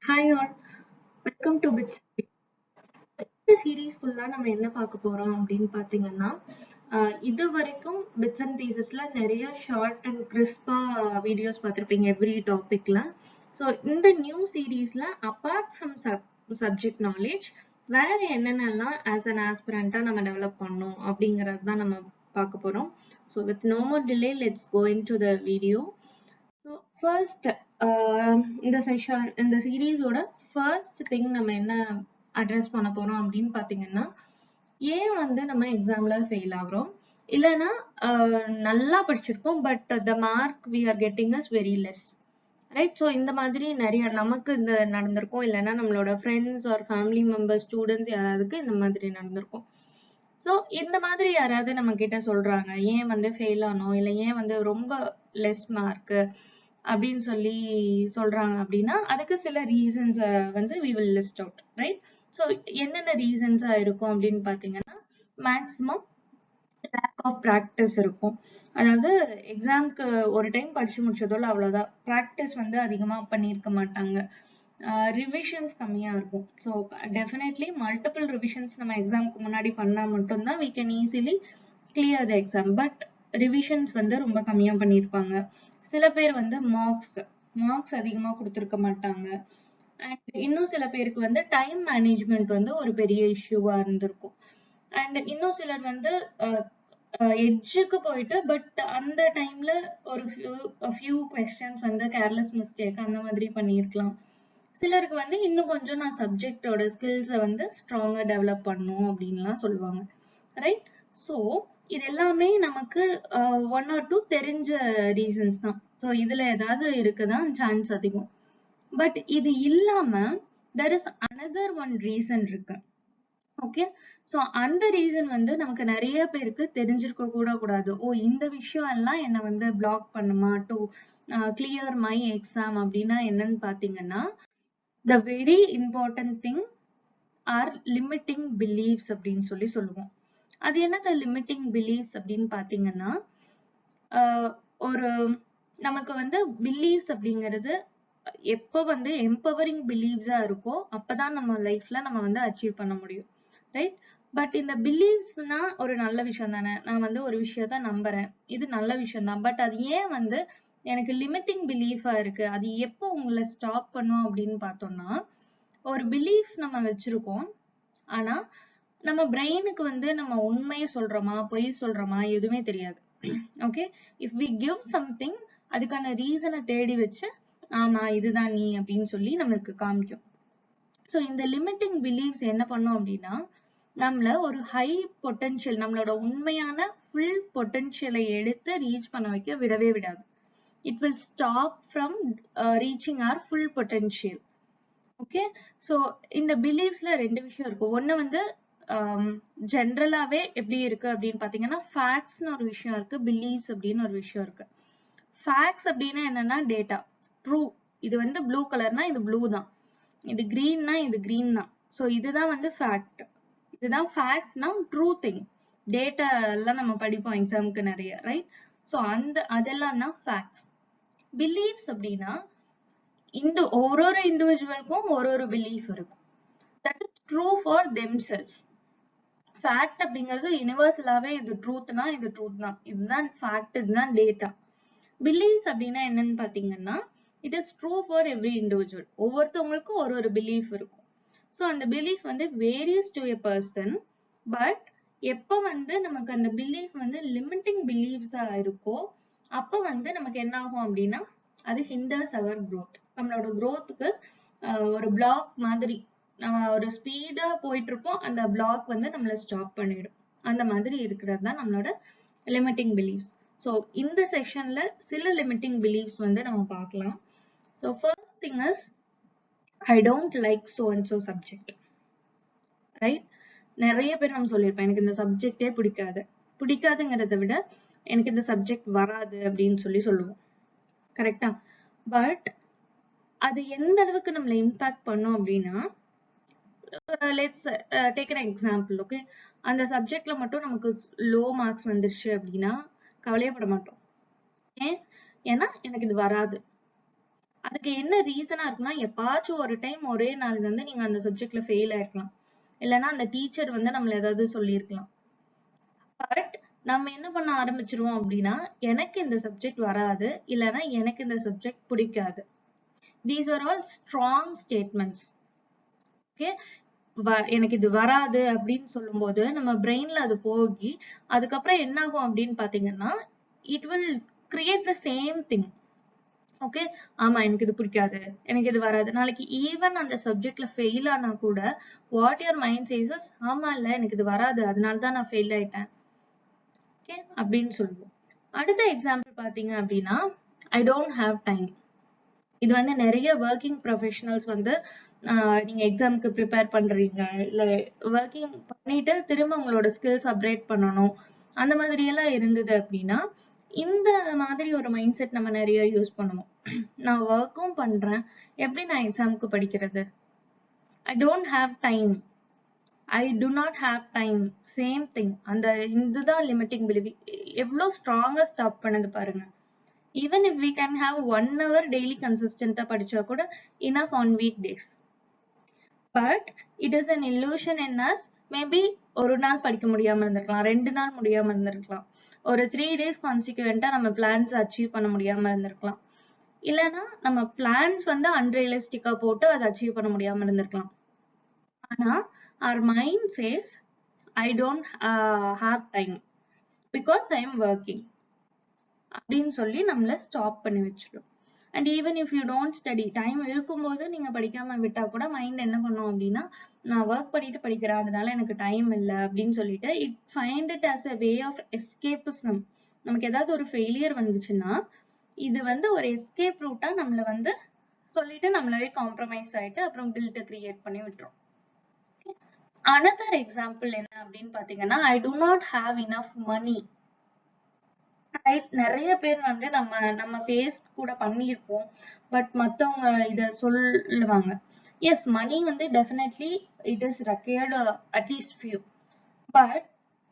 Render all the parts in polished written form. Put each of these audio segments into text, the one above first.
Hi all, welcome to Bits. இந்த series ஃபுல்லா நம்ம என்ன பார்க்க போறோம் அப்படின்னு பார்த்தீங்கன்னா, இது வரைக்கும் பிட்ஸ் அண்ட் பீசஸ்ல நிறைய ஷார்ட் அண்ட் கிறிஸ்பா வீடியோஸ் பார்த்துருப்பீங்க எவ்ரி டாபிக்ல. ஸோ இந்த நியூ சீரீஸ்ல அப்பார்ட் ஃப்ரம் சப்ஜெக்ட் நாலேஜ் வேற என்னென்னலாம் ஆஸ் அன் ஆஸ்பிரண்டா நம்ம டெவலப் பண்ணோம் அப்படிங்கறது தான் நம்ம பார்க்க போறோம். So with no more delay let's go into the video. So first இந்த சீரீஸோட ஃபர்ஸ்ட் திங் நம்ம என்ன அட்ரஸ் பண்ண போறோம் அப்படின்னு பாத்தீங்கன்னா, ஏன் வந்து நம்ம எக்ஸாம்ல ஃபெயில் ஆகுறோம், இல்லைன்னா நல்லா படிச்சிருப்போம் but the mark we are getting is very less, right? So இந்த மாதிரி நிறைய நமக்கு இந்த நடந்திருக்கும், இல்லைன்னா நம்மளோட friends or family members students யாராவதுக்கு இந்த மாதிரி நடந்திருக்கும். ஸோ இந்த மாதிரி யாராவது நம்ம கிட்ட சொல்றாங்க ஏன் வந்து ஃபெயில் ஆனோம், இல்லை ஏன் வந்து ரொம்ப லெஸ் மார்க்கு அப்படின்னு சொல்லி சொல்றாங்க அப்படின்னா, அதுக்கு சில ரீசன்ஸ் வந்து we will list out, right? So என்னென்ன ரீசன்ஸா இருக்கும் அப்படின்னு பாத்தீங்கன்னா, மேக்ஸிமம் லேக் ஆஃப் ப்ராக்டிஸ் இருக்கும். அதாவது எக்ஸாம்க்கு ஒரு டைம் படிச்சு முடிச்சதோட அவ்வளவுதான், ப்ராக்டிஸ் வந்து அதிகமா பண்ணியிருக்க மாட்டாங்க, ரிவிஷன்ஸ் கம்மியா இருக்கும். ஸோ டெஃபினெட்லி மல்டிபிள் ரிவிஷன்ஸ் நம்ம எக்ஸாம்க்கு முன்னாடி பண்ணா மட்டும்தான் we can easily clear the exam. But revisions வந்து ரொம்ப கம்மியா பண்ணியிருப்பாங்க. சில பேர் வந்து மார்க்ஸ் அதிகமா கொடுத்திருக்க மாட்டாங்க. அண்ட் இன்னும் சில பேருக்கு வந்து டைம் மேனேஜ்மெண்ட் வந்து ஒரு பெரிய இஷ்யூவா இருந்திருக்கும். அண்ட் இன்னும் சிலர் வந்து எட்ஜுக்கு போயிட்டு பட் அந்த டைம்ல ஒரு ஃபியூ கொஸ்டின்ஸ் வந்து கேர்லெஸ் மிஸ்டேக் அந்த மாதிரி பண்ணியிருக்கலாம். சிலருக்கு வந்து இன்னும் கொஞ்சம் நான் சப்ஜெக்டோட ஸ்கில்ஸை வந்து ஸ்ட்ராங்கா டெவலப் பண்ணும் அப்படின்லாம் சொல்லுவாங்க, ரைட்? ஸோ இது எல்லாமே நமக்கு ஒன் ஆர் டூ தெரிஞ்ச ரீசன்ஸ் தான். ஸோ இதுல ஏதாவது இருக்குதான் சான்ஸ் அதிகம். பட் இது இல்லாம there is another one reason இருக்கு. ஓகே, ஸோ அந்த ரீசன் வந்து நமக்கு நிறைய பேருக்கு தெரிஞ்சிருக்க கூட கூடாது. ஓ, இந்த விஷயம் எல்லாம் என்ன வந்து பிளாக் பண்ணுமா டு கிளியர் மை எக்ஸாம் அப்படின்னா என்னன்னு பாத்தீங்கன்னா, the very important thing are limiting beliefs அப்படின்னு சொல்லி சொல்லுவோம். அது என்னது லிமிட்டிங் பிலீஃப்ஸ் அப்படின்னு பாத்தீங்கன்னா, ஒரு நமக்கு வந்து பிலீஃப்ஸ் அப்படிங்கிறது எப்போ வந்து எம்பவரிங் பிலீவ்ஸா இருக்கோ அப்பதான் நம்ம லைஃப்ல நம்ம வந்து அச்சீவ் பண்ண முடியும், ரைட்? பட் இந்த பிலீவ்ஸ்னா ஒரு நல்ல விஷயம் தானே, நான் வந்து ஒரு விஷயத்த நம்புறேன், இது நல்ல விஷயம் தான். பட் அது ஏன் வந்து எனக்கு லிமிட்டிங் பிலீஃபா இருக்கு, அது எப்போ உங்களை ஸ்டாப் பண்ணும் அப்படின்னு பார்த்தோம்னா, ஒரு பிலீஃப் நம்ம வச்சிருக்கோம், ஆனா நம்ம பிரெயினுக்கு வந்து நம்ம உண்மையை சொல்றோமா பொய் சொல்றோமா எதுவுமே தெரியாது. Okay, if we give something அதுக்கான ரீசனை தேடி வச்சு ஆமா இதுதான் நீ அப்படின்னு சொல்லி நம்மளுக்கு காமிக்கும். ஸோ இந்த லிமிட்டிங் பிலீவ்ஸ் என்ன பண்ணும் அப்படின்னா, நம்மள ஒரு ஹை பொட்டன்ஷியல், நம்மளோட உண்மையான ஃபுல் பொட்டன்ஷியலை எடுத்து ரீச் பண்ண வைக்க விடவே விடாது. It will stop from reaching our full potential. Okay, so இந்த பிலீவ்ஸ்ல ரெண்டு விஷயம் இருக்கு. ஒன்னு வந்து ஜென்ரலாவே எப்படி இருக்கு அப்படின்னு பாத்தீங்கன்னா, ஃபேக்ட்ஸ்னு ஒரு விஷயம் இருக்கு, பிலீவ்ஸ் அப்படின்னு ஒரு விஷயம் இருக்கு. ஃபேக்ட்ஸ் அப்படின்னா என்னன்னா டேட்டா, ட்ரூ. இது வந்து ப்ளூ கலர்னா இது ப்ளூ தான், இது கிரீன்னா இது கிரீன் தான். ஸோ இதுதான் வந்து ஃபேக்ட். இதுதான் ஃபேக்ட்னா ட்ரூ திங். டேட்டா எல்லாம் நம்ம படிப்போம் எக்ஸாமுக்கு நிறைய, ரைட்? ஸோ அதெல்லாம் தான் ஃபேக்ட்ஸ். பிலீவ்ஸ் அப்படின்னா ஒரு ஒரு இண்டிவிஜுவலுக்கும் ஒரு ஒரு பிலீஃப் இருக்கும். That is true for themself. Fact அப்படிங்கிறது யூனிவர்சலாவே இது ட்ரூத்னா இது ட்ரூத் தான், இதுதான் ஃபேக்ட், இதுதான் டேட்டா. பிலீஃப்ஸ் அப்படின்னா என்னன்னு பாத்தீங்கன்னா, it is true for every individual. ஒவ்வொருத்தவங்களுக்கும் ஒரு ஒரு பிலீஃப் இருக்கும். ஸோ அந்த பிலீஃப் வந்து various to a person. But எப்ப வந்து நமக்கு அந்த பிலீஃப் வந்து லிமிட்டிங் பிலீஃப்ஸா இருக்கோ அப்ப வந்து நமக்கு என்ன ஆகும் அப்படின்னா, அது ஹிண்டர்ஸ் அவர் growth. நம்மளோட growthக்கு ஒரு பிளாக் மாதிரி, நம்ம ஒரு ஸ்பீடா போயிட்டு இருப்போம், அந்த பிளாக் வந்து நம்மள ஸ்டாப் பண்ணிடும். அந்த மாதிரி இருக்கிறது தான் நம்மளோட லிமிட்டிங் பிலீஃப்ஸ். ஸோ இந்த செஷன்ல சில லிமிட்டிங் பிலீஃப்ஸ் வந்து நம்ம பார்க்கலாம். So first thing is I don't like so and so subject, right? நிறைய பேர் நம்ம சொல்லியிருப்போம் எனக்கு இந்த சப்ஜெக்டே பிடிக்காதுங்கிறத விட எனக்கு இந்த சப்ஜெக்ட் வராது அப்படின்னு சொல்லி சொல்லுவோம், கரெக்டா? பட் அது எந்த அளவுக்கு நம்மளை இம்பாக்ட் பண்ணும் அப்படின்னா, let's take an example. Okay, அந்த சப்ஜெக்ட்ல மட்டும் நமக்கு லோ மார்க்ஸ் வந்துருச்சு அப்படின்னா கவலையப்பட மாட்டோம். ஏன்? ஏன்னா எனக்கு இது வராது. அதுக்கு என்ன ரீசனா இருக்குன்னா, எப்பாச்சும் ஒரு டைம் ஒரே நாள் வந்து நீங்க அந்த சப்ஜெக்ட்ல ஃபெயில் ஆயிருக்கலாம். இல்லன்னா அந்த டீச்சர் வந்து நம்மள ஏதாவது சொல்லியிருக்கலாம். பட் நம்ம என்ன பண்ண ஆரம்பிச்சிருவோம் அப்படின்னா, எனக்கு இந்த சப்ஜெக்ட் வராது, இல்லன்னா எனக்கு இந்த சப்ஜெக்ட் பிடிக்காது. These are all strong statements. Okay, எனக்கு இது வராது அப்படின்னு சொல்லும்போது நம்ம பிரெயின்ல அது போகி அதுக்கப்புறம் என்ன ஆகும் அப்படின்னு பாத்தீங்கன்னா, it will create the same thing. Okay, ஆமா எனக்கு இது பிடிக்காது, எனக்கு இது வராது. நாளைக்கு ஈவன் அந்த சப்ஜெக்ட்ல ஃபெயில் ஆனா கூட வாட் யுவர் மைண்ட் சேஸ், ஆமா இல்ல எனக்கு இது வராது, அதனால தான் நான் ஃபெயில் ஆயிட்டேன். ஓகே அப்படின்னு சொல்லுவோம். அடுத்த எக்ஸாம்பிள் பாத்தீங்க அப்படின்னா, ஐ டோன்ட் ஹாவ் டைம். இது வந்து நிறைய ஒர்க்கிங் ப்ரொஃபஷனல்ஸ் வந்து நீங்க எக்ஸாம்க்கு ப்ரிப்பேர் பண்றீங்க, இல்ல ஒர்க்கிங் பண்ணிட்டு திரும்ப உங்களோட ஸ்கில்ஸ் அப்கிரேட் பண்ணணும், அந்த மாதிரி எல்லாம் இருந்தது அப்படின்னா இந்த மாதிரி ஒரு மைண்ட் செட் நம்ம நிறைய யூஸ் பண்ணுவோம். நான் ஒர்க்கும் பண்றேன், எப்படி நான் எக்ஸாம்க்கு படிக்கிறது? I don't have time, I do not have time, same thing. அந்த இதுதான் லிமிட்டிங் பிலீஃப். எவ்வளவு ஸ்ட்ராங்கா ஸ்டாப் பண்ணுது பாருங்க. even if we can have 1 hour daily consistent படிச்சா கூட enough on weekdays. But it is an illusion in us. Maybe ஒரு நாள் படிக்க முடியாம இருந்திருக்கலாம், 2 நாள் முடியாம இருந்திருக்கலாம், ஒரு 3 days consequent நம்ம பிளான்ஸ் அச்சீவ் பண்ண முடியாம இருந்திருக்கலாம், இல்லனா நம்ம பிளான்ஸ் வந்து அன்ரியலிஸ்டிக்கா போட்டு அதை அச்சீவ் பண்ண முடியாம இருந்திருக்கலாம். ஆனா our mind says I don't have time because I am working அப்படின்னு சொல்லி நம்மள ஸ்டாப் பண்ணி வச்சிடும். And even if you don't study, time இருக்கும்போது நீங்க படிக்காம விட்டா கூட மைண்ட் என்ன பண்ணும் அப்படின்னா, நான் ஒர்க் பண்ணிட்டு படிக்கிறேன் அதனால எனக்கு டைம் இல்லை அப்படின்னு சொல்லிட்டு it find it as a way of escapism. நமக்கு ஏதாவது ஒரு ஃபெயிலியர் வந்துச்சுன்னா இது வந்து ஒரு எஸ்கேப் ரூட்டா நம்மள வந்து சொல்லிட்டு நம்மளவே காம்ப்ரமைஸ் ஆயிட்டு அப்புறம் கில்ட்டை கிரியேட் பண்ணி விட்டுரும். அனதர் எக்ஸாம்பிள் என்ன அப்படின்னு பாத்தீங்கன்னா, I do not have enough money. நிறைய பேர் வந்து நம்ம ஃபேஸ் கூட பண்ணியிருப்போம், பட் மத்தவங்க இத சொல்லுவாங்க. எஸ், மணி வந்து definitely it is required at least few. But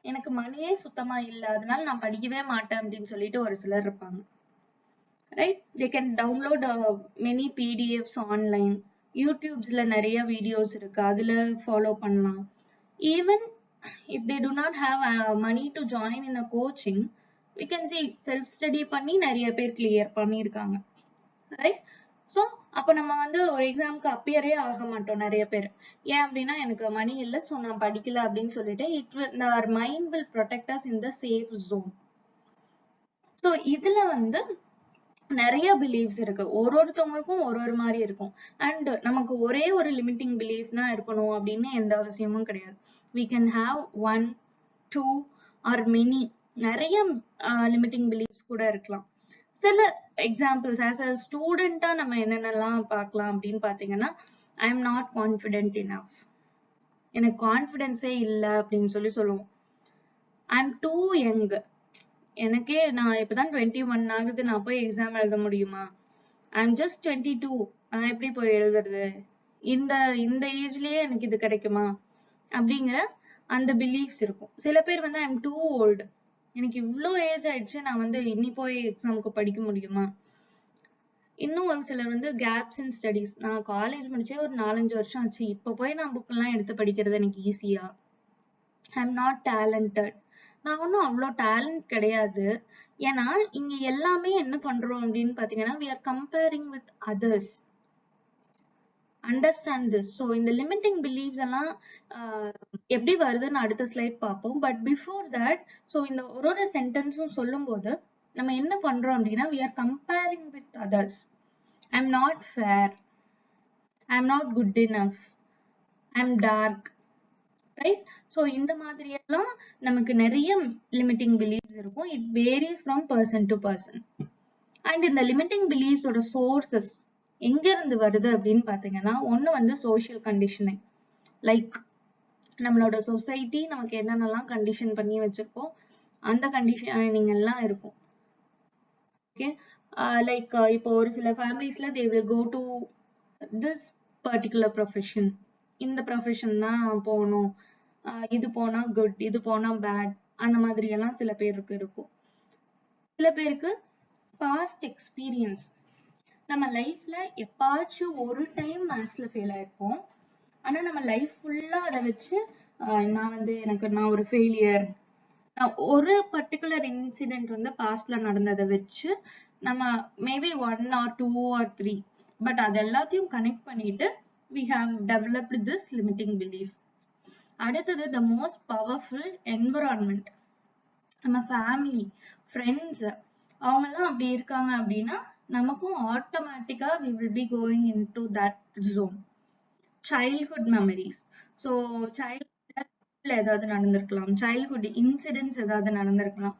எனக்கு மணியே சுத்தமா இல்ல, அதனால நான் படிக்கவே மாட்டேன் அப்படின்னு சொல்லிட்டு ஒரு சிலர் இருப்பாங்க. Right, they can download many PDFs online. யூடியூப்ஸ்ல நிறைய வீடியோஸ் இருக்கு, அதுல ஃபாலோ பண்ணலாம். Even if they do not have money to join in a coaching, we can see self study பண்ணி நிறைய பேர் கிளியர் பண்ணியிருக்காங்க. ரைட், ஸோ அப்போ நம்ம வந்து ஒரு எக்ஸாம்க்கு அப்பியரே ஆக மாட்டோம் நிறைய பேர். ஏன் அப்படின்னா எனக்கு மணி இல்லை, ஸோ நான் படிக்கல அப்படின்னு சொல்லிட்டு our mind will protect us in the safe zone. So இதுல வந்து நிறைய பிலீஃப்ஸ் இருக்கு, ஒருத்தவங்களுக்கும் ஒரு மாதிரி இருக்கும். அண்ட் நமக்கு ஒரே ஒரு லிமிட்டிங் பிலீஃப் தான் இருக்கணும் அப்படின்னு எந்த அவசியமும் கிடையாது. we can have 1, 2 or many, நிறைய லிமிட்டிங் பிலீஃப்ஸ் கூட இருக்கலாம். சில எக்ஸாம்பிள்ஸ் ஆஸ் அ ஸ்டூடெண்டா நம்ம என்னென்னலாம் பார்க்கலாம் அப்படின்னு பாத்தீங்கன்னா, ஐ எம் நாட் கான்ஃபிடென்ட் இனஃப், எனக்கு கான்ஃபிடென்ஸே இல்லை அப்படின்னு சொல்லுவோம். ஐ எம் டூ யங், எனக்கே நான் இப்பதான் 21 ஆகுது, நான் போய் எக்ஸாம் எழுத முடியுமா? ஐ எம் ஜஸ்ட் 22, நான் எப்படி போய் எழுதுறது? இந்த இந்த ஏஜ்லயே எனக்கு இது கிடைக்குமா அப்படிங்கிற அந்த பிலீஃப்ஸ் இருக்கும். சில பேர் வந்து ஐ எம் டூ ஓல்டு, எனக்கு இவ்ளோ ஏஜ் ஆயிடுச்சு, நான் வந்து இனி போய் எக்ஸாமுக்கு படிக்க முடியுமா? இன்னும் ஒரு சிலர் வந்து கேப்ஸ் இன் ஸ்டடீஸ், நான் காலேஜ் முடிச்சே ஒரு 4-5 வருஷம் ஆச்சு, இப்ப போய் நான் புக் எல்லாம் எடுத்து படிக்கிறது எனக்கு ஈஸியா? ஐ எம் நாட் டேலண்டட், நான் ஒன்னும் அவ்வளோ டேலண்ட் கிடையாது. ஏன்னா இங்க எல்லாமே என்ன பண்றோம் அப்படின்னு பாத்தீங்கன்னா, we are comparing with others. Understand this. So இந்த லிமிட்டிங் பிலீவ்ஸ் எல்லாம் எப்படி வருதுன்னு அடுத்த ஸ்லைட் பார்ப்போம். பட் பிஃபோர் தட், ஸோ இந்த ஒரு சென்டென்ஸும் சொல்லும் போது நம்ம என்ன பண்றோம் அப்படின்னா, we are comparing with others. I am not fair, I am not good enough, I am dark. Right, so இந்த மாதிரி எல்லாம் நமக்கு நிறைய லிமிட்டிங் பிலீவ்ஸ் இருக்கும். It varies from person to person. And இந்த லிமிட்டிங் பிலீவ்ஸோட சோர்சஸ் எங்க இருந்து வருது அப்படின்னு பாத்தீங்கன்னா, ஒண்ணு வந்து சோசியல் கண்டிஷனிங். லைக் நம்மளோட சொசைட்டி நமக்கு என்னென்னலாம் கண்டிஷன் பண்ணி வச்சிருக்கோம், அந்த கண்டிஷனிங் எல்லாம் இருக்கும். ஓகே, லைக் இப்போ ஒரு சில ஃபேமிலிஸ்ல they will go to this particular profession, இந்த ப்ரொஃபஷன் தான் போகணும், இது போனா குட், இது போனா பேட், அந்த மாதிரி எல்லாம் சில பேருக்கு இருக்கும். சில பேருக்கு பாஸ்ட் எக்ஸ்பீரியன்ஸ், நம்ம லைஃப்ல எப்பாச்சும் ஒரு டைம் மேக்ஸ்ல ஃபெயில் ஆயிருப்போம். ஆனா நம்ம லைஃப் ஃபுல்லா அதை வச்சு நான் ஒரு ஃபெயிலியர், ஒரு பர்டிகுலர் இன்சிடென்ட் வந்து பாஸ்ட்ல நடந்ததை வச்சு நம்ம மேபி 1 or 2 or 3, பட் அது எல்லாத்தையும் கனெக்ட் பண்ணிட்டு we have developed this limiting belief. அடுத்தது the most powerful environment. நம்ம ஃபேமிலி, ஃப்ரெண்ட்ஸ் அவங்கெல்லாம் அப்படி இருக்காங்க அப்படின்னா நமக்கும் ஆட்டோமேட்டிக்கா we will be going into that zone. Childhood memories. So சைல்ட்ஹுட்ல ஏதாவது நடந்திருக்கலாம், சைல்ட்ஹுட் இன்சிடென்ட்ஸ் ஏதாவது நடந்திருக்கலாம்,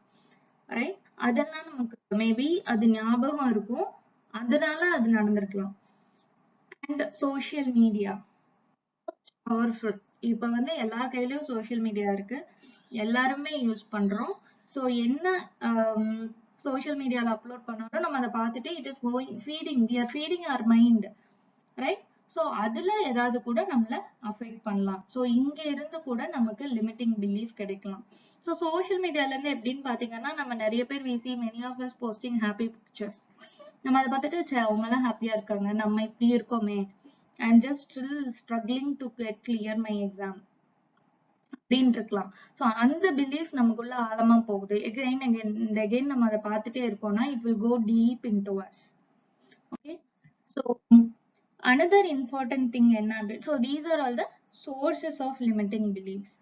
ரைட்? அதெல்லாம் நமக்கு மேபி அது ஞாபகம் இருக்கும், அதனால அது நடந்திருக்கலாம். And social media powerful. இப்ப வந்து எல்லார் கையிலயும் சோஷியல் மீடியா இருக்கு, எல்லாருமே யூஸ் பண்றோம். ஸோ என்ன சோஷியல் மீடியால அப்லோட் பண்ணாலும் நம்ம அதை பார்த்துட்டு it is going feeding, we are feeding our mind, right? So அதுல ஏதாவது கூட நம்மள அஃபெக்ட் பண்ணலாம். ஸோ இங்க இருந்து கூட நமக்கு லிமிட்டிங் பிலீஃப் கிடைக்கலாம். ஸோ சோஷியல் மீடியால இருந்து எப்படின்னு பாத்தீங்கன்னா, நம்ம நிறைய பேர் we see many of us posting happy pictures. நம்ம அதை பார்த்துட்டு ச்சே அவங்க எல்லாம் ஹாப்பியா இருக்காங்க, நம்ம இப்படி இருக்கோமே, and just still struggling to get clear my exam அப்படின்னு இருக்கலாம். ஸோ அந்த பிலீஃப் நமக்குள்ள ஆழமா போகுது. again நம்ம அதை பார்த்துட்டே இருக்கோம்னா it will go deep into us. Okay, so another important thing என்ன அப்படி, so these are all the sources of limiting beliefs.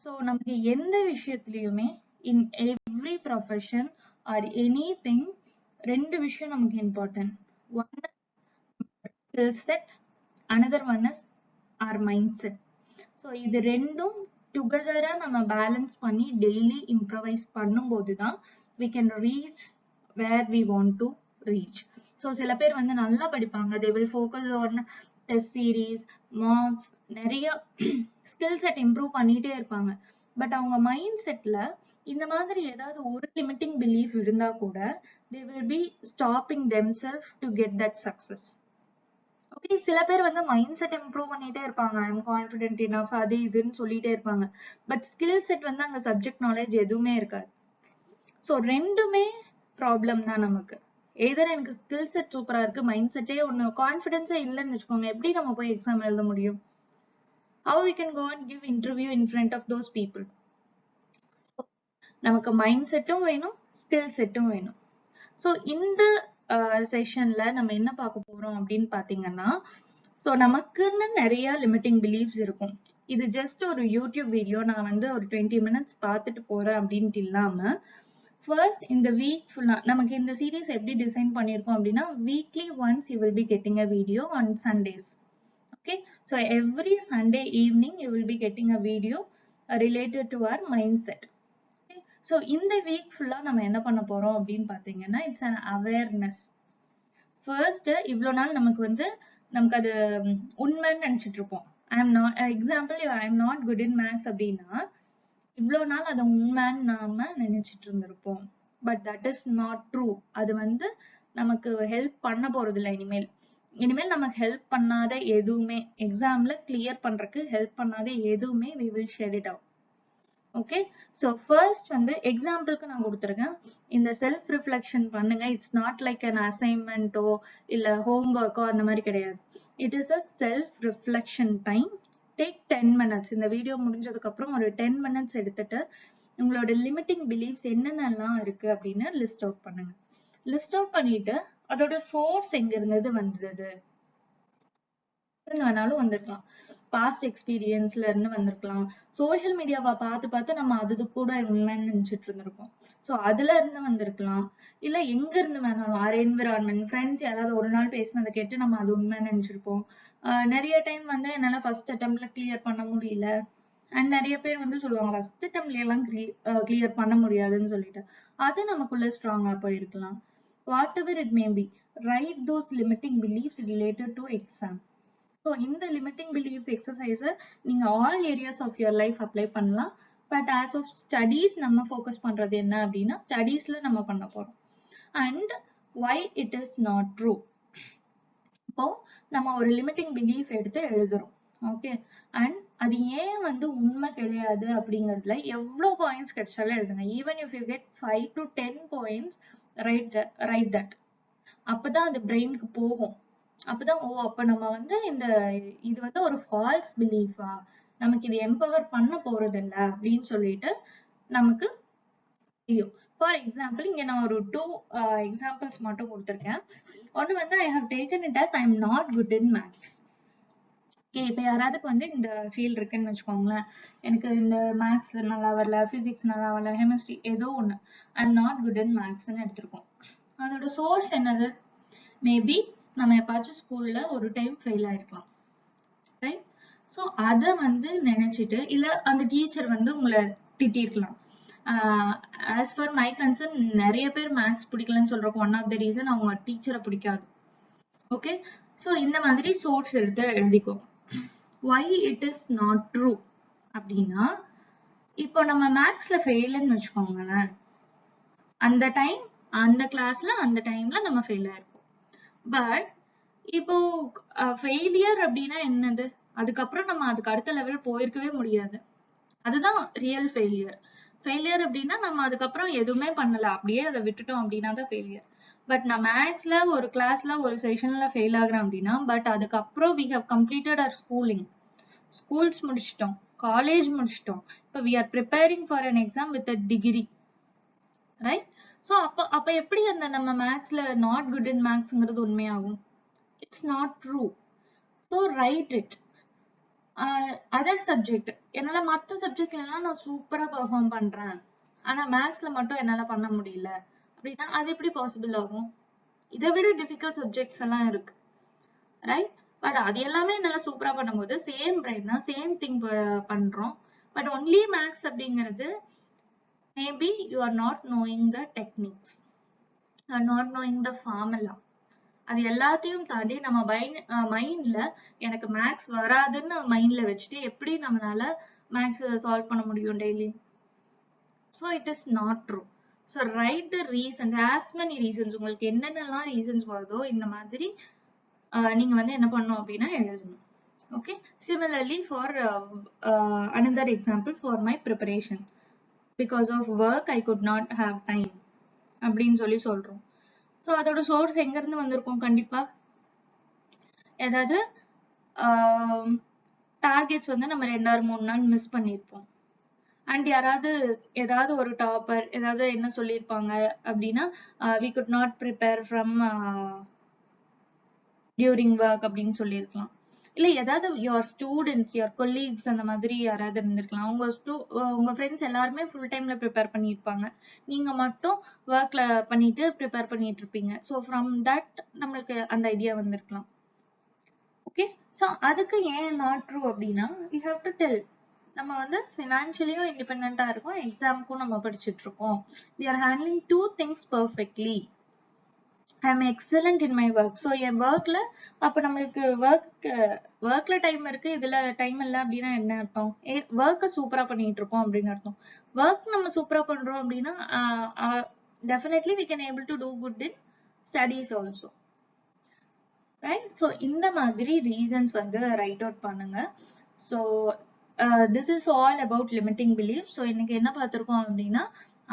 So நமக்கு எந்த விஷயத்துலயுமே in every profession or anything ரெண்டு விஷயம் நமக்கு important. One skill set, another one is our mindset. So இது ரெண்டும் டுகெதரா நம்ம பேலன்ஸ் பண்ணி டெய்லி இம்ப்ரவைஸ் பண்ணும்போது தான் we can reach where we want to reach. So சில பேர் வந்து நல்லா படிப்பாங்க, they will focus on test series, marks, நிறைய ஸ்கில் செட் இம்ப்ரூவ் பண்ணிட்டே இருப்பாங்க. பட் அவங்க மைண்ட் செட்ல இந்த மாதிரி ஏதாவது ஒரு லிமிட்டிங் பிலீஃப் இருந்தா கூட they will be stopping themselves to get that success. Okay, சில பேர் வந்து மைண்ட் செட் இம்ப்ரூவ் பண்ணிட்டே இருப்பாங்க, ஐ எம் கான்ஃபிடென்ட் இனஃப் அது இதுன்னு சொல்லிட்டே இருப்பாங்க. பட் ஸ்கில் செட் வந்து அங்க சப்ஜெக்ட் நாலேஜ் எதுவுமே இருக்காது. ஸோ ரெண்டுமே ப்ராப்ளம் தான் நமக்கு. ஏதர் எனக்கு ஸ்கில் செட் சூப்பரா இருக்கு, மைண்ட் செட்டே ஒன்று கான்ஃபிடென்ஸே இல்லைன்னு வச்சுக்கோங்க, எப்படி நம்ம போய் எக்ஸாம் எழுத முடியும்? How we can go and give interview in front of those people? நமக்கு மைண்ட் செட்டும் வேணும், ஸ்கில் செட்டும் வேணும். ஸோ இந்த செஷன்ல நம்ம என்ன பார்க்க போறோம் அப்படின்னு பாத்தீங்கன்னா, ஸோ நமக்குன்னு நிறைய லிமிட்டிங் பிலீஃப்ஸ் இருக்கும். இது ஜஸ்ட் ஒரு யூடியூப் வீடியோ, நான் வந்து ஒரு 20 minutes பார்த்துட்டு போறேன் அப்படின்ட்டு இல்லாம, ஃபர்ஸ்ட் இந்த வீக் ஃபுல்லா நமக்கு இந்த சீரீஸ் எப்படி டிசைன் பண்ணியிருக்கோம் அப்படின்னா, weekly once you will be getting a video on Sundays. Okay, so every Sunday evening you will be getting a video related to our mindset. So இந்த week ஃபுல்லா நம்ம என்ன பண்ண போறோம் அப்படின்னு பாத்தீங்கன்னா, இட்ஸ் அன் அவேர்னஸ். ஃபர்ஸ்ட் இவ்வளோ நாள் நமக்கு அது உண்மைன்னு நினைச்சிட்டு இருப்போம். I am not example, I am not good in maths அப்படின்னா இவ்வளோ நாள் அதை உண்மைன்னு நாம நினைச்சிட்டு இருந்திருப்போம். But that is not true. அது நமக்கு ஹெல்ப் பண்ண போறது இல்லை. இனிமேல் நமக்கு ஹெல்ப் பண்ணாத எதுவுமே, எக்ஸாம்ல கிளியர் பண்றதுக்கு ஹெல்ப் பண்ணாத எதுவுமே we will shed it out. Okay, so first எக்ஸாம்பிளுக்கு நான் கொடுத்துருக்கேன், இந்த செல்ஃப் ரிஃப்ளெக்ஷன் பண்ணுங்க. இட்ஸ் நாட் லைக் அன் அசைன்மெண்ட்டோ இல்ல ஹோம்ஒர்க்கோ அந்த மாதிரி கிடையாது. It is a self reflection time. Take 10 minutes. இந்த வீடியோ முடிஞ்சதுக்கு அப்புறம் ஒரு 10 minutes எடுத்துட்டு உங்களோட லிமிட்டிங் பிலீஃப்ஸ் என்னென்னலாம் இருக்கு அப்படின்னு லிஸ்ட் அவுட் பண்ணுங்க. லிஸ்ட் அவுட் பண்ணிட்டு அதோட சோர்ஸ் எங்க இருந்தது வந்தது வேணாலும் வந்திருக்கலாம், பாஸ்ட் எக்ஸ்பீரியன்ஸ்ல இருந்து வந்திருக்கலாம், சோசியல் மீடியாவை பார்த்து நம்ம அது கூட உண்மைன்னு நினைச்சிட்டு இருந்திருக்கோம், ஸோ அதுல இருந்து வந்திருக்கலாம். இல்ல எங்க இருந்து வேணாலும், ஆர் என்விரான்மெண்ட், ஃப்ரெண்ட்ஸ் யாராவது ஒரு நாள் பேசினதை கேட்டு நம்ம அது உண்மைன்னு நினைச்சிருப்போம். நிறைய டைம் என்னால ஃபர்ஸ்ட் அட்டெம்ப்ட்ல கிளியர் பண்ண முடியல, அண்ட் நிறைய பேர் சொல்லுவாங்க ஃபர்ஸ்ட் அட்டெம்ப்ட்ல எல்லாம் கிளியர் பண்ண முடியாதுன்னு சொல்லிட்டு, அது நமக்குள்ள ஸ்ட்ராங்கா போயிருக்கலாம். Whatever it may be, right those limiting beliefs related to exam. So இந்த லிமிட்டிங் பிலீஃப்ஸ் எக்ஸசைஸை நீங்க all areas of your life apply பண்ணலாம். பட் ஆஸ் ஆஃப் ஸ்டடீஸ் நம்ம ஃபோக்கஸ் பண்றது என்ன அப்படின்னா, ஸ்டடீஸ்ல நம்ம பண்ண போறோம். And why it is not true. இப்போ நம்ம ஒரு லிமிட்டிங் பிலீஃப் எடுத்து எழுதுறோம். ஓகே, அண்ட் அது ஏன் உண்மை கிடையாது அப்படிங்கிறதுல எவ்வளோ பாயிண்ட்ஸ் கிடைச்சாலும் எழுதுங்க. Even if you get 5 to 10 points, right that. அப்பதான் அது பிரெயினுக்கு போகும். அப்பதான் ஓ அப்ப நம்ம வந்து இது வந்து ஒரு ஃபால்ஸ் பிலீஃபா, நமக்கு இது எம்பவர் பண்ண போறது இல்ல அப்படின்னு சொல்லிட்டு நமக்கு தெரியும். ஃபார் எக்ஸாம்பிள் இங்க நான் ஒரு 2 எக்ஸாம்பிள்ஸ் மட்டும் கொடுத்திருக்கேன். ஒன்னு வந்து I have taken it as I am not good in maths. இப்ப யாராவதுக்கு வந்து இந்த ஃபீல் இருக்குன்னு வச்சுக்கோங்களேன், எனக்கு இந்த மேத்ஸ்ல நல்லா வரல, பிசிக்ஸ் நல்லா வரல, கெமிஸ்ட்ரி ஏதோ ஒண்ணு, I am not good in மேத்ஸ்ன்னு எடுத்திருக்கோம். அதோட சோர்ஸ் என்னது? மேபி நம்ம எப்பாச்சும் ஸ்கூல்ல ஒரு டைம் ஃபெயில் ஆயிருக்கலாம், ரைட்? ஸோ அதை வந்து நினைச்சிட்டு, இல்ல அந்த டீச்சர் வந்து உங்களை திட்டிருக்கலாம். ஆஸ் பர் மை கன்சர்ன், நிறைய பேர் மேத்ஸ் பிடிக்கலன்னு சொல்றதுக்கு ஒன் ஆஃப் த ரீசன் அவங்க டீச்சரை பிடிக்காது. ஓகே, ஸோ இந்த மாதிரி சோர்ஸ் எடுத்து எழுதிக்கோ. why it is not true அப்படின்னா, இப்போ நம்ம மேத்ஸ்ல ஃபெயில்னு வச்சுக்கோங்களேன், அந்த டைம் அந்த கிளாஸ்ல அந்த டைம்ல நம்ம ஃபெயில் ஆயிருப்போம். பட் இப்போ ஃபெயிலியர் அப்படின்னா என்னது? அதுக்கப்புறம் நம்ம அதுக்கு அடுத்த லெவல் போயிருக்கவே முடியாது. அதுதான் ரியல் ஃபெயிலியர். ஃபெயிலியர் அப்படின்னா நம்ம அதுக்கப்புறம் எதுவுமே பண்ணல, அப்படியே அதை விட்டுட்டோம் அப்படின்னா தான் ஃபெயிலியர். பட் நான் மேத்ஸ்ல ஒரு கிளாஸ்ல ஒரு செஷன்ல ஃபெயில் ஆகுறேன் அப்படின்னா, பட் அதுக்கப்புறம் we have completed our schooling, schools முடிச்சிட்டோம், காலேஜ் முடிச்சிட்டோம், இப்போ we are preparing for an exam with a degree, right? So அப்ப எப்படி அந்த நம்ம மேத்ஸ்ல நாட் குட் இன் மேத்ஸ்ங்கிறது உண்மையாகும்? It's not true. So right it. Other subject, என்னால மற்ற சப்ஜெக்ட்லாம் நான் சூப்பரா பெர்ஃபார்ம் பண்றேன், ஆனா மேத்ஸ்ல மட்டும் என்னால பண்ண முடியல அப்படின்னா அது எப்படி பாசிபிள் ஆகும்? இதை விட டிஃபிகல்ட் சப்ஜெக்ட்ஸ் எல்லாம் இருக்கு, ரைட்? பட் அது எல்லாமே என்னால சூப்பரா பண்ணும்போது சேம் பிரெயின் தான், சேம் திங் பண்றோம். பட் ஒன்லி மேத்ஸ் அப்படிங்கிறது maybe you are not knowing the techniques, or not knowing the formula. அது எல்லாத்தையும் தாண்டி நம்ம மைண்ட்ல எனக்கு மேத்ஸ் வராதுன்னு மைண்ட்ல வச்சுட்டு எப்படி நம்மளால மேத்ஸ் சால்வ் பண்ண முடியும் daily? So it is not true. So right the reasons, as many reasons, உங்களுக்கு என்னென்னலாம் ரீசன்ஸ் வருதோ இந்த மாதிரி நீங்க வந்து என்ன பண்ணணும் அப்படின்னா எழுதணும். Okay, similarly for another example for my preparation, because of work I could not have time அப்படின்னு சொல்றோம். ஸோ அதோட சோர்ஸ் எங்க இருந்து வந்திருக்கும்? கண்டிப்பா ஏதாவது டார்கெட்ஸ் வந்து நம்ம 2 or 3 நாள் மிஸ் பண்ணிருப்போம். அண்ட் யாராவது ஏதாவது ஒரு டாப்பர் ஏதாவது என்ன சொல்லியிருப்பாங்க அப்படின்னா, we could not prepare from during work அப்படின்னு சொல்லியிருக்கலாம். இல்ல ஏதாவது யுவர் ஸ்டூடெண்ட்ஸ், யுவர் கொலீக்ஸ் அந்த மாதிரி யாராவது இருந்திருக்கலாம். உங்க ஃப்ரெண்ட்ஸ் எல்லாருமே ஃபுல் டைம்ல ப்ரிப்பேர் பண்ணியிருப்பாங்க, நீங்க மட்டும் ஒர்க்ல பண்ணிட்டு ப்ரிப்பேர் பண்ணிட்டு இருப்பீங்க. ஸோ ஃப்ரம் தட் நம்மளுக்கு அந்த ஐடியா வந்திருக்கலாம். ஓகே, ஸோ அதுக்கு ஏன் நாட் ட்ரூ அப்படின்னா, வி ஹாவ் டு டெல். நம்ம வந்து ஃபினான்ஷியலியும் இண்டிபெண்டா இருக்கோம், எக்ஸாமுக்கும் நம்ம படிச்சுட்டு இருக்கோம். We are handling 2 things perfectly. I am excellent in my work. So என் ஒர்க்ல அப்போ நம்மளுக்கு ஒர்க்ல டைம் இருக்கு, இதுல டைம் இல்லை அப்படின்னா என்ன அர்த்தம்? ஒர்க்கை சூப்பரா பண்ணிட்டு இருக்கோம் அப்படின்னு அர்த்தம். ஒர்க் நம்ம சூப்பரா பண்றோம் அப்படின்னா definitely we can able to do good in studies also, right? So இந்த மாதிரி ரீசன்ஸ் வந்து ரைட் அவுட் பண்ணுங்க. So this is all about limiting belief. So இன்னைக்கு என்ன பார்த்துருக்கோம் அப்படின்னா,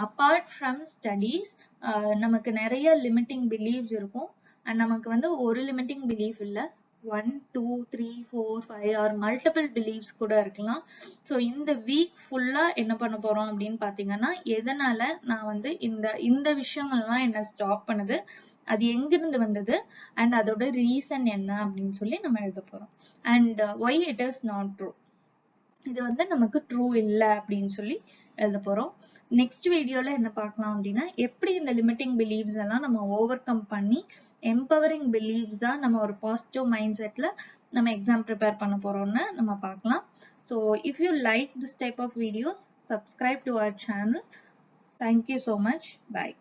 அப்பார்ட் ஃப்ரம் ஸ்டடீஸ் நமக்கு நிறைய லிமிட்டிங் பிலீவ்ஸ் இருக்கும். அண்ட் நமக்கு வந்து ஒரு லிமிட்டிங் பிலீஃப் இல்லை, 1 2 3 4 5 ஆர் மல்டிபிள் பிலீவ்ஸ் கூட இருக்கலாம். ஸோ இந்த வீக் ஃபுல்லா என்ன பண்ண போறோம் அப்படின்னு பாத்தீங்கன்னா, எதனால நான் வந்து இந்த விஷயங்கள்லாம் என்ன ஸ்டாப் பண்ணுது, அது எங்கிருந்து வந்தது, அண்ட் அதோட ரீசன் என்ன அப்படின்னு சொல்லி நம்ம எழுத போறோம். And why it is not true, இது வந்து நமக்கு ட்ரூ இல்லை அப்படின்னு சொல்லி எழுத போறோம். நெக்ஸ்ட் வீடியோல என்ன பார்க்கலாம் அப்படின்னா, எப்படி இந்த லிமிட்டிங் பிலீவ்ஸ் எல்லாம் நம்ம ஓவர் கம் பண்ணி எம்பவரிங் பிலீவ்ஸா நம்ம ஒரு பாசிட்டிவ் மைண்ட் செட்ல நம்ம எக்ஸாம் ப்ரிப்பேர் பண்ண போறோம்னு நம்ம பார்க்கலாம். So if you like this type of videos, subscribe to our channel. Thank you so much. Bye.